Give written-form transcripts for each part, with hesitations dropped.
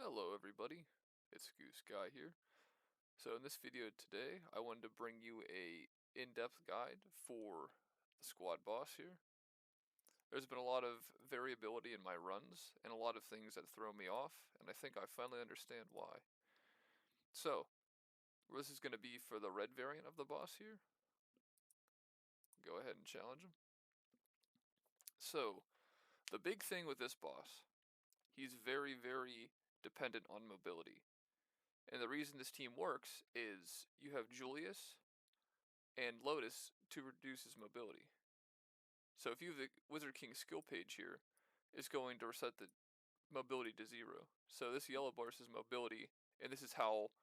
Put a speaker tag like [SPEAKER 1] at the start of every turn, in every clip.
[SPEAKER 1] Hello everybody, it's Goose Guy here. So in this video today, I wanted to bring you a in-depth guide for the squad boss here. There's been a lot of variability in my runs and a lot of things that throw me off, and I think I finally understand why. So, this is going to be for the red variant of the boss here. Go ahead and challenge him. So, the big thing with this boss, he's very dependent on mobility. And the reason this team works is you have Julius and Lotus to reduce his mobility. So if you have the Wizard King skill page here, it's going to reset the mobility to 0. So this yellow bar is his mobility, and this is how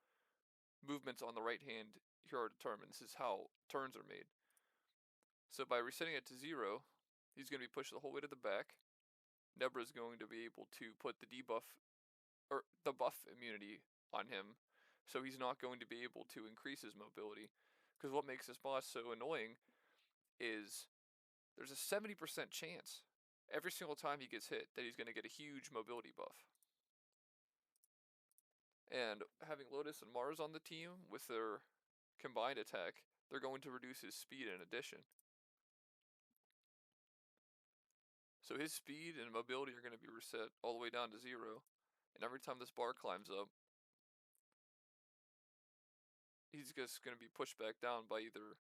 [SPEAKER 1] movements on the right hand here are determined. This is how turns are made. So by resetting it to 0, he's going to be pushed the whole way to the back. Nebra is going to be able to put the debuff, or the buff immunity on him, so he's not going to be able to increase his mobility. Because what makes this boss so annoying is there's a 70% chance every single time he gets hit that he's going to get a huge mobility buff. And having Lotus and Mars on the team with their combined attack, they're going to reduce his speed in addition. So his speed and mobility are going to be reset all the way down to 0. And every time this bar climbs up, he's just going to be pushed back down by either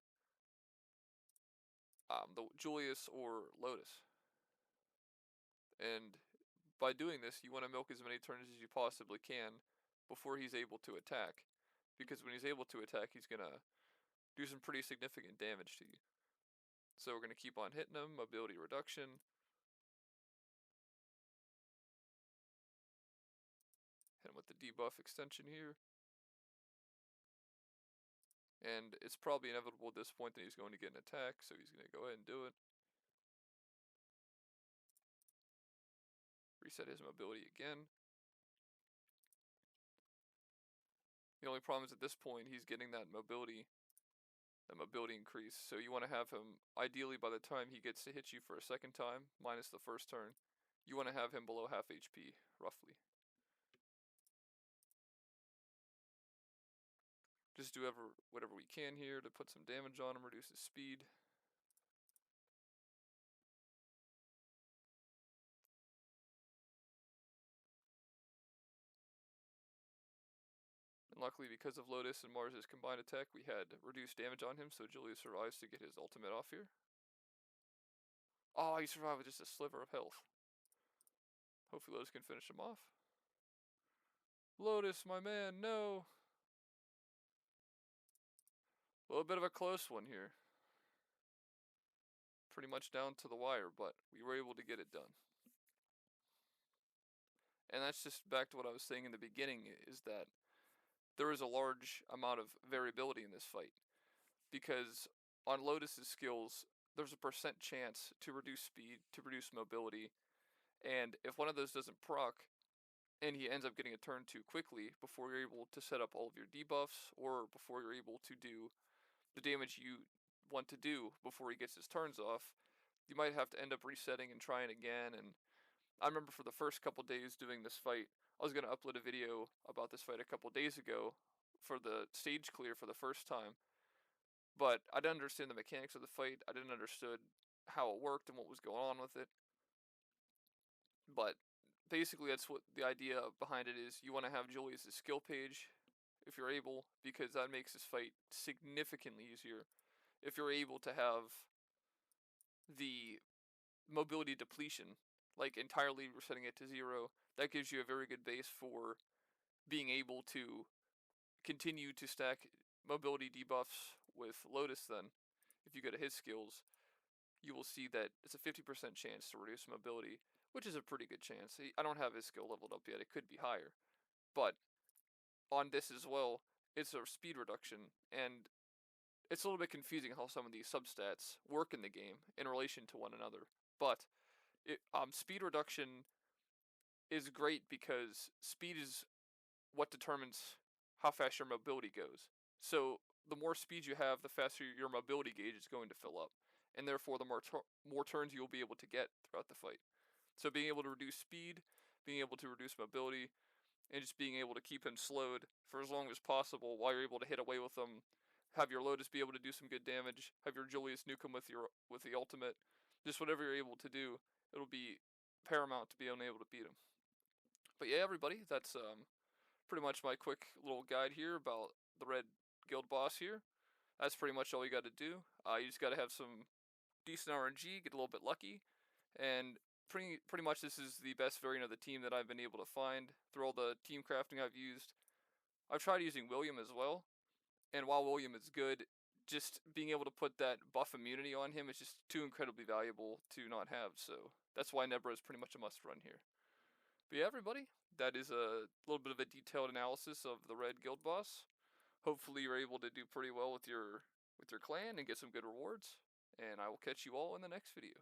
[SPEAKER 1] the Julius or Lotus. And by doing this, you want to milk as many turns as you possibly can before he's able to attack. Because when he's able to attack, he's going to do some pretty significant damage to you. So we're going to keep on hitting him, mobility reduction. Hit him with the debuff extension here. And it's probably inevitable at this point that he's going to get an attack, so he's going to go ahead and do it. Reset his mobility again. The only problem is at this point he's getting that mobility increase, so you want to have him, ideally by the time he gets to hit you for a second time, minus the first turn, you want to have him below half HP, roughly. Just do whatever we can here to put some damage on him, reduce his speed. And luckily, because of Lotus and Mars' combined attack, we had reduced damage on him, so Julius survives to get his ultimate off here. Oh, he survived with just a sliver of health. Hopefully Lotus can finish him off. Lotus, my man, no! A little bit of a close one here. Pretty much down to the wire, but we were able to get it done. And that's just back to what I was saying in the beginning, is that there is a large amount of variability in this fight. Because on Lotus's skills, there's a % chance to reduce speed, to reduce mobility, and if one of those doesn't proc, and he ends up getting a turn too quickly before you're able to set up all of your debuffs, or before you're able to do the damage you want to do before he gets his turns off, you might have to end up resetting and trying again. And I remember for the first couple days doing this fight, I was going to upload a video about this fight a couple days ago for the stage clear for the first time, but I didn't understand the mechanics of the fight. I didn't understand how it worked and what was going on with it. But basically that's what the idea behind it is. You want to have Julius' skill page if you're able, because that makes this fight significantly easier. If you're able to have the mobility depletion, like entirely resetting it to 0, that gives you a very good base for being able to continue to stack mobility debuffs with Lotus. Then, if you go to his skills, you will see that it's a 50% chance to reduce mobility, which is a pretty good chance. I don't have his skill leveled up yet, it could be higher. But on this as well, it's a speed reduction, and it's a little bit confusing how some of these substats work in the game in relation to one another. But speed reduction is great because speed is what determines how fast your mobility goes. So the more speed you have, the faster your mobility gauge is going to fill up, and therefore the more turns you will be able to get throughout the fight. So being able to reduce speed, being able to reduce mobility, and just being able to keep him slowed for as long as possible while you're able to hit away with him. Have your Lotus be able to do some good damage. Have your Julius nuke him with the ultimate. Just whatever you're able to do, it'll be paramount to be able to beat him. But yeah, everybody, that's pretty much my quick little guide here about the red guild boss here. That's pretty much all you got to do. You just got to have some decent RNG, get a little bit lucky, and pretty much this is the best variant of the team that I've been able to find through all the team crafting I've used. I've tried using William as well, and while William is good, just being able to put that buff immunity on him is just too incredibly valuable to not have. So that's why Nebra is pretty much a must run here. But yeah, everybody, that is a little bit of a detailed analysis of the red guild boss. Hopefully, you're able to do pretty well with your clan and get some good rewards. And I will catch you all in the next video.